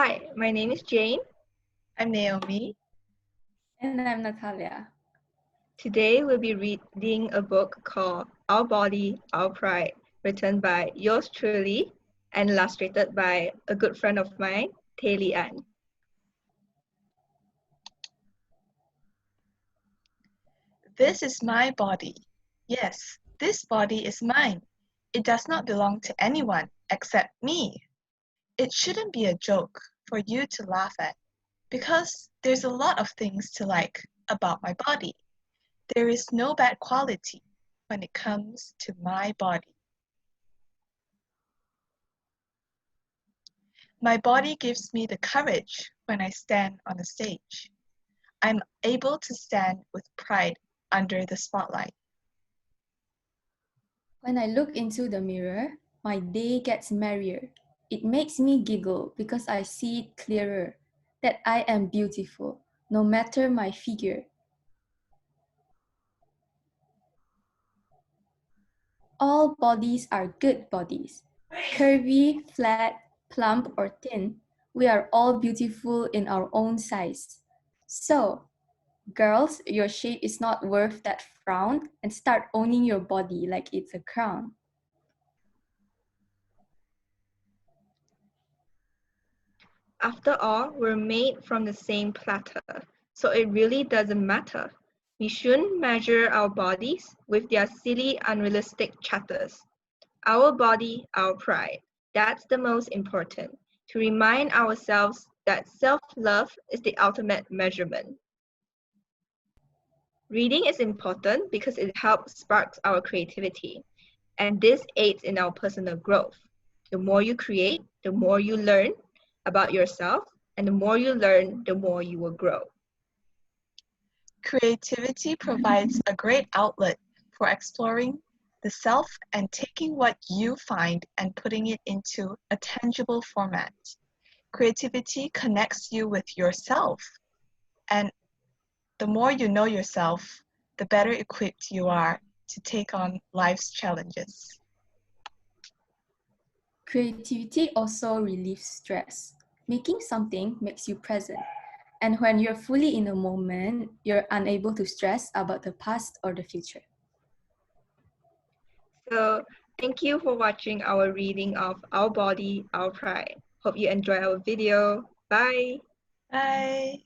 Hi, my name is Jane. I'm Naomi. And I'm Natalia. Today we'll be reading a book called Our Body, Our Pride, written by yours truly and illustrated by a good friend of mine, Taylor Ann. This is my body. Yes, this body is mine. It does not belong to anyone except me. It shouldn't be a joke for you to laugh at because there's a lot of things to like about my body. There is no bad quality when it comes to my body. My body gives me the courage when I stand on a stage. I'm able to stand with pride under the spotlight. When I look into the mirror, my day gets merrier. It makes me giggle because I see it clearer that I am beautiful, no matter my figure. All bodies are good bodies. Curvy, flat, plump, or thin, we are all beautiful in our own size. So, girls, your shape is not worth that frown, and start owning your body like it's a crown. After all, we're made from the same platter, so it really doesn't matter. We shouldn't measure our bodies with their silly, unrealistic chatters. Our body, our pride. That's the most important, to remind ourselves that self-love is the ultimate measurement. Reading is important because it helps spark our creativity, and this aids in our personal growth. The more you create, the more you learn about yourself, and the more you learn, the more you will grow. Creativity provides a great outlet for exploring the self and taking what you find and putting it into a tangible format. Creativity connects you with yourself, and the more you know yourself, the better equipped you are to take on life's challenges. Creativity also relieves stress. Making something makes you present. And when you're fully in the moment, you're unable to stress about the past or the future. So thank you for watching our reading of Our Body, Our Pride. Hope you enjoy our video. Bye! Bye!